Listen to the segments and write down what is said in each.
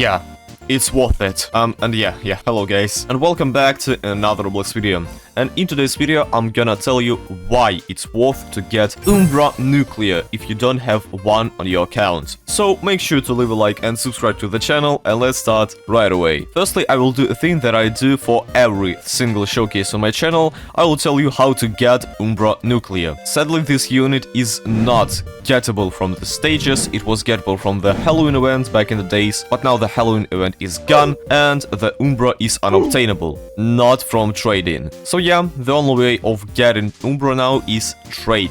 yeah, it's worth it. And yeah, hello guys, and welcome back to another Roblox video. And in today's video, I'm gonna tell you why it's worth to get Umbra Nuclear if you don't have one on your account. So make sure to leave a like and subscribe to the channel, and let's start right away. Firstly, I will do a thing that I do for every single showcase on my channel. I will tell you how to get Umbra Nuclear. Sadly, this unit is not gettable from the stages. It was gettable from the Halloween event back in the days, but now the Halloween event is gone and the Umbra is unobtainable, not from trading. So yeah, the only way of getting Umbra now is trade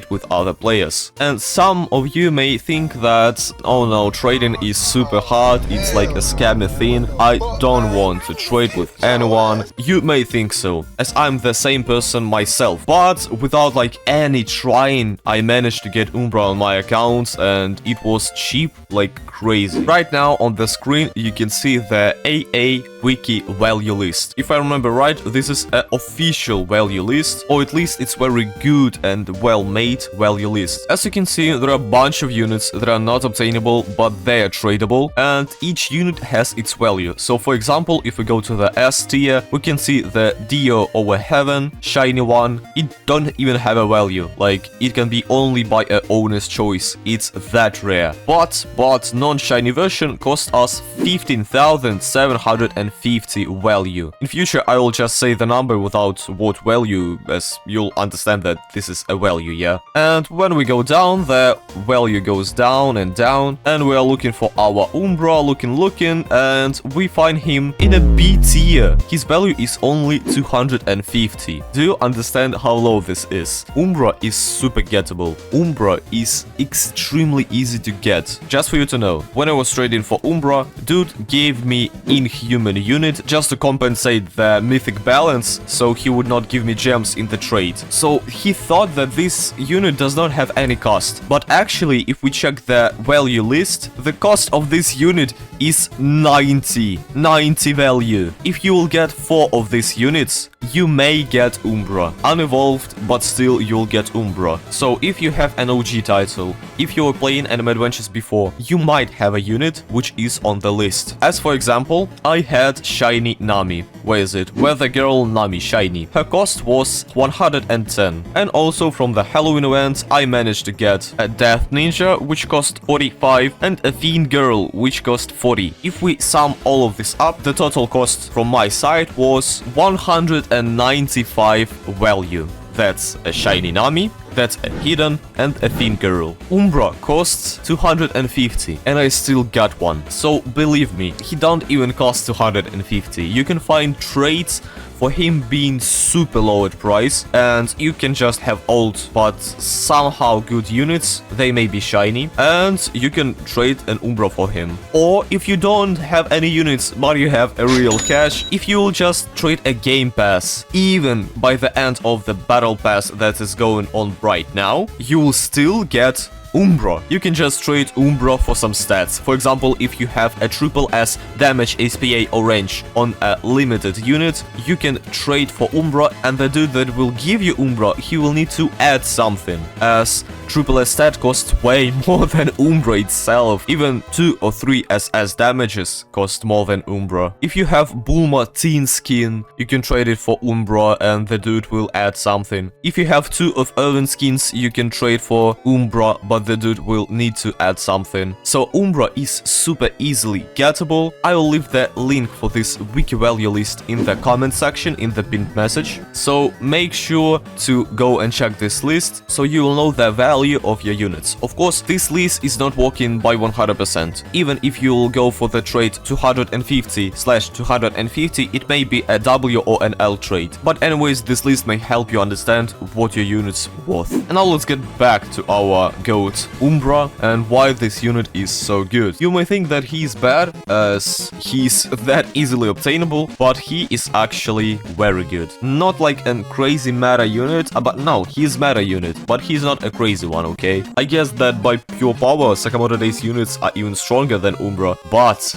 with other players. And some of you may think that, oh no, trading is super hard, it's like a scammy thing, I don't want to trade with anyone. You may think so, as I'm the same person myself, but without like any trying, I managed to get Umbra on my account and it was cheap like crazy. Right now on the screen you can see the AA wiki value list. If I remember right, this is an official value list, or at least it's very good and well-made value list. As you can see, there are a bunch of units that are not obtainable, but they are tradable, and each unit has its value. So for example, if we go to the S tier, we can see the Dio over Heaven, shiny one. It don't even have a value, like it can be only by a owner's choice. It's that rare. But non-shiny version cost us 15,750 value. In future, I will just say the number without what value, as you'll understand that this is a value, yeah? And when we go down, the value goes down, and we are looking for our Umbra, looking, and we find him in a B tier. His value is only 250. Do you understand how low this is? Umbra is super gettable. Umbra is extremely easy to get. Just for you to know, when I was trading for Umbra, dude gave me inhuman unit just to compensate the mythic balance, so he would not give me gems in the trade. So he thought that this unit does not have any cost, but actually if we check the value list, the cost of this unit is 90 value. If you will get 4 of these units, you may get Umbra. Unevolved, but still you'll get Umbra. So if you have an OG title, if you were playing Anime Adventures before, you might have a unit which is on the list. As for example, I had shiny Nami. Where is it? Weather Girl Nami shiny. Her cost was 110. And also from the Halloween event, I managed to get a Death Ninja which cost 45 and a Fiend Girl which cost 40. If we sum all of this up, the total cost from my side was 195 value. That's a shiny Nami, that's a hidden, and a Fiend Girl. Umbra costs 250, and I still got one. So believe me, he don't even cost 250. You can find trades for him being super low at price, and you can just have old but somehow good units. They may be shiny, and you can trade an Umbra for him. Or if you don't have any units but you have a real cash, if you will just trade a game pass, even by the end of the battle pass that is going on right now, you will still get Umbra. You can just trade Umbra for some stats. For example, if you have a triple S damage, SPA or range on a limited unit, you can trade for Umbra, and the dude that will give you Umbra, he will need to add something, as triple S stat costs way more than Umbra itself. Even 2 or 3 SS damages cost more than Umbra. If you have Bulma Teen skin, you can trade it for Umbra and the dude will add something. If you have 2 of Irvin skins, you can trade for Umbra, but the dude will need to add something. So Umbra is super easily gettable. I will leave the link for this wiki value list in the comment section in the pinned message. So make sure to go and check this list so you will know the value of your units. Of course, this list is not working by 100%. Even if you will go for the trade 250/250, it may be a W or an L trade. But anyways, this list may help you understand what your unit's worth. And now let's get back to our GOAT Umbra and why this unit is so good. You may think that he's bad, as he's that easily obtainable, but he is actually very good. Not like a crazy meta unit, but no, he's meta unit, but he's not a crazy one, okay? I guess that by pure power, Sakamoto Days units are even stronger than Umbra, but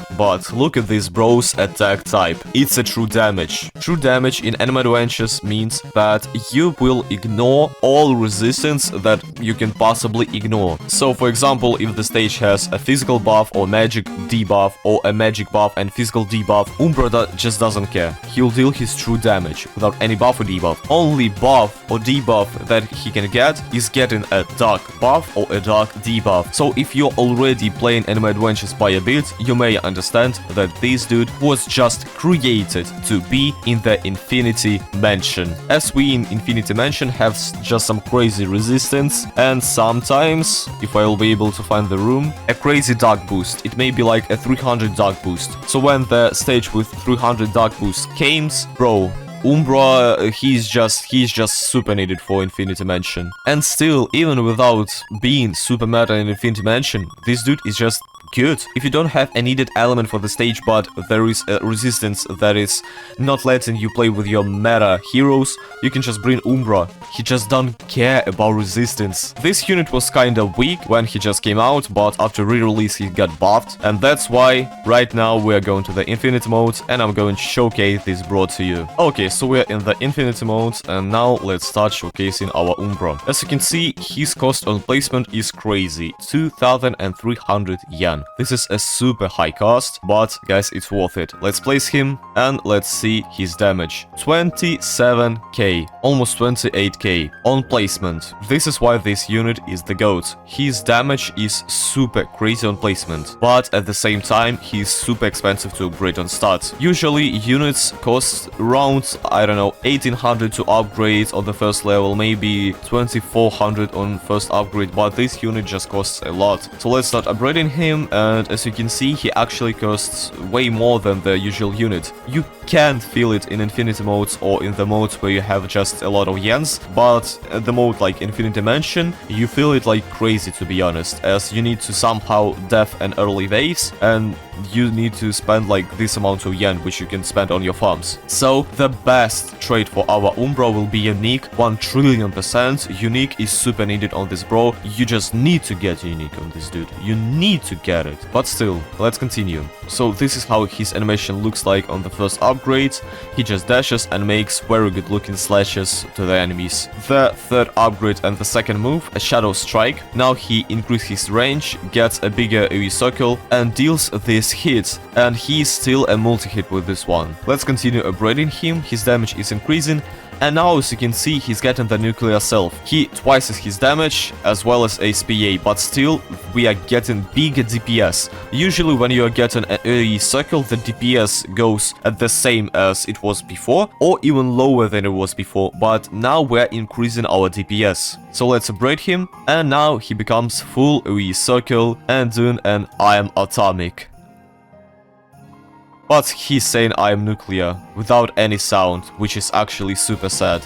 look at this bro's attack type. It's a true damage. True damage in Anime Adventures means that you will ignore all resistance that you can possibly ignore. more. So for example, if the stage has a physical buff or magic debuff or a magic buff and physical debuff, Umbra just doesn't care. He'll deal his true damage without any buff or debuff. Only buff or debuff that he can get is getting a dark buff or a dark debuff. So if you're already playing Anime Adventures by a bit, you may understand that this dude was just created to be in the Infinity Mansion. As we in Infinity Mansion have just some crazy resistance, and sometimes, if I'll be able to find the room, a crazy dark boost. It may be like a 300 dark boost. So when the stage with 300 dark boost came, bro, Umbra, he's just super needed for Infinity Mansion. And still, even without being super meta in Infinity Mansion, this dude is just good. If you don't have a needed element for the stage, but there is a resistance that is not letting you play with your meta heroes, you can just bring Umbra. He just don't care about resistance. This unit was kinda weak when he just came out, but after re-release he got buffed, and that's why right now we are going to the Infinity mode, and I'm going to showcase this bro to you. Okay, so we're in the Infinity mode, and now let's start showcasing our Umbra. As you can see, his cost on placement is crazy, 2,300 yen. This is a super high cost, but guys, it's worth it. Let's place him and let's see his damage. 27k, almost 28k on placement. This is why this unit is the GOAT. His damage is super crazy on placement, but at the same time, he's super expensive to upgrade on stats. Usually, units cost around, I don't know, 1800 to upgrade on the first level, maybe 2400 on first upgrade, but this unit just costs a lot. So let's start upgrading him, and as you can see, he actually costs way more than the usual unit. You can't feel it in Infinity modes or in the modes where you have just a lot of yens, but at the mode like Infinity Mansion, you feel it like crazy, to be honest, as you need to somehow def an early waves, and you need to spend like this amount of yen, which you can spend on your farms. So the best trade for our Umbra will be Unique, 1,000,000,000%. Unique is super needed on this bro. You just need to get Unique on this dude. You need to get it. But still, let's continue. So this is how his animation looks like on the first upgrade. He just dashes and makes very good looking slashes to the enemies. The third upgrade and the second move, a Shadow Strike. Now he increases his range, gets a bigger AoE circle, and deals this hit, and he's still a multi-hit with this one. Let's continue upgrading him. His damage is increasing, and now as you can see, he's getting the nuclear self. He twices his damage as well as HPA, but still we are getting bigger DPS. Usually when you are getting an AoE circle, the DPS goes at the same as it was before, or even lower than it was before, but now we're increasing our DPS. So let's upgrade him, and now he becomes full AoE circle and doing an I am atomic. But he's saying I am nuclear, without any sound, which is actually super sad.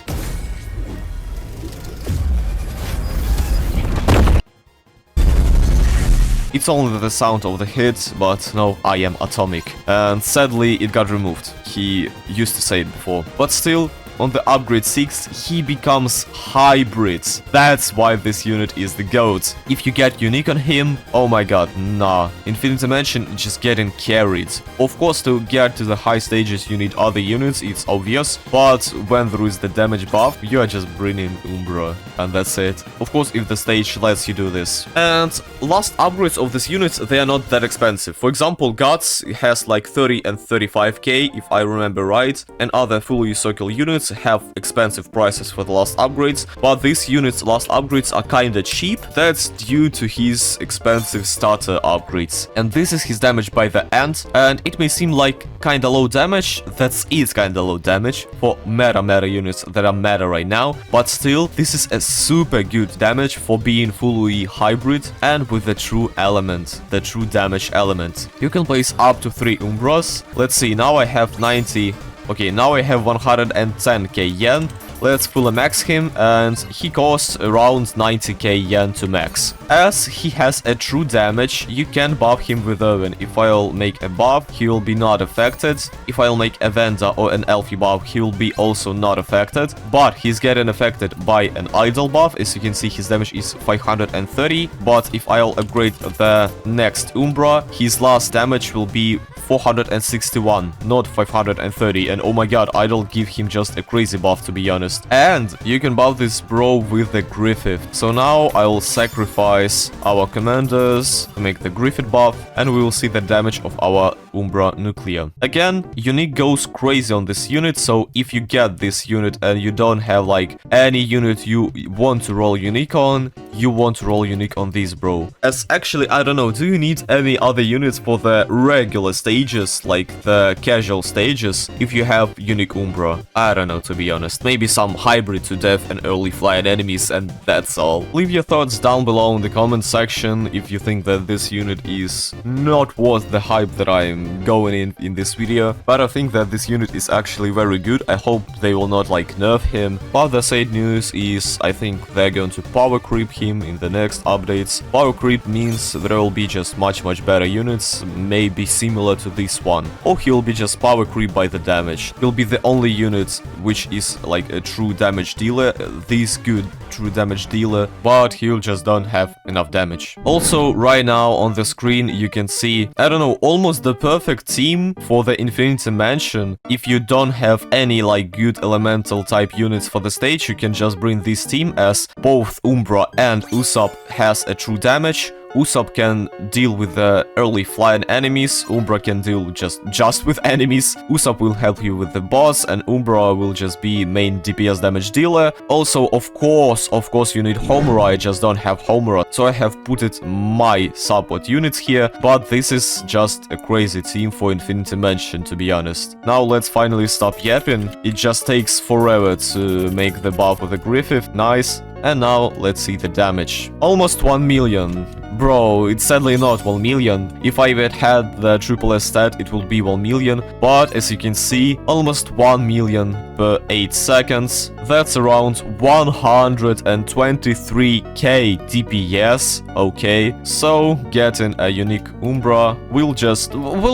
It's only the sound of the hit, but no, I am atomic. And sadly, it got removed. He used to say it before. But still, on the upgrade 6, he becomes hybrid. That's why this unit is the GOAT. If you get Unique on him, oh my god, nah. Infinity Mansion is just getting carried. Of course, to get to the high stages, you need other units, it's obvious. But when there is the damage buff, you are just bringing Umbra, and that's it. Of course, if the stage lets you do this. And last upgrades of this unit, they are not that expensive. For example, Guts has like 30 and 35k, if I remember right, and other fully circle units have expensive prices for the last upgrades, but these units' last upgrades are kinda cheap. That's due to his expensive starter upgrades. And this is his damage by the end, and it may seem like kinda low damage. That's it, kinda low damage for meta units that are meta right now, but still, this is a super good damage for being fully hybrid and with the true element, the true damage element. You can place up to 3 Umbras. Let's see, now I have 90. Okay, now I have 110k yen. Let's fully max him, and he costs around 90k yen to max. As he has a true damage, you can buff him with Owen. If I'll make a buff, he will be not affected. If I'll make a Venda or an Elfie buff, he will be also not affected. But he's getting affected by an Idol buff. As you can see, his damage is 530. But if I'll upgrade the next Umbra, his last damage will be 461, not 530. And oh my god, Idol give him just a crazy buff, to be honest. And you can buff this bro with the Griffith. So now I will sacrifice our commanders to make the Griffith buff, and we will see the damage of our Umbra Nuclear. Again, unique goes crazy on this unit, so if you get this unit and you don't have like any unit you want to roll unique on, you want to roll unique on this bro. As actually, I don't know, do you need any other units for the regular stages, like the casual stages, if you have unique Umbra? I don't know, to be honest. Maybe some hybrid to death and early flying enemies, and that's all. Leave your thoughts down below in the comment section if you think that this unit is not worth the hype that I'm going in this video, but I think that this unit is actually very good. I hope they will not like nerf him. But the sad news is I think they're going to power creep him in the next updates. Power creep means there will be just much better units, maybe similar to this one, or he'll be just power creep by the damage. He'll be the only unit which is like a true damage dealer, this good true damage dealer, but he'll just don't have enough damage. Also, right now on the screen you can see, I don't know, almost the perfect team for the Infinity Mansion. If you don't have any like good elemental type units for the stage, you can just bring this team, as both Umbra and Usopp has a true damage. Usopp can deal with the early flying enemies, Umbra can deal just with enemies. Usopp will help you with the boss, and Umbra will just be main DPS damage dealer. Also, of course, you need Homura. I just don't have Homura, so I have put it my support units here, but this is just a crazy team for Infinity Mansion, to be honest. Now let's finally stop yapping. It just takes forever to make the buff with the Griffith, nice. And now let's see the damage. Almost 1 million. Bro, it's sadly not 1 million. If I had the triple S stat, it would be 1 million. But as you can see, almost 1 million per 8 seconds. That's around 123k DPS. Okay, so getting a unique Umbra will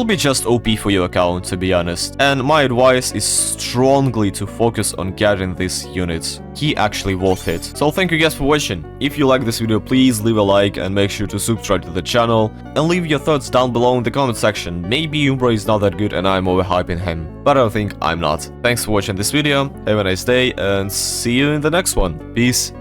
be just OP for your account, to be honest. And my advice is strongly to focus on getting this unit. He actually worth it. So thank you guys for watching. If you like this video, please leave a like and make sure to subscribe to the channel, and leave your thoughts down below in the comment section. Maybe Umbra is not that good and I'm overhyping him, but I think I'm not. Thanks for watching this video, have a nice day, and see you in the next one. Peace.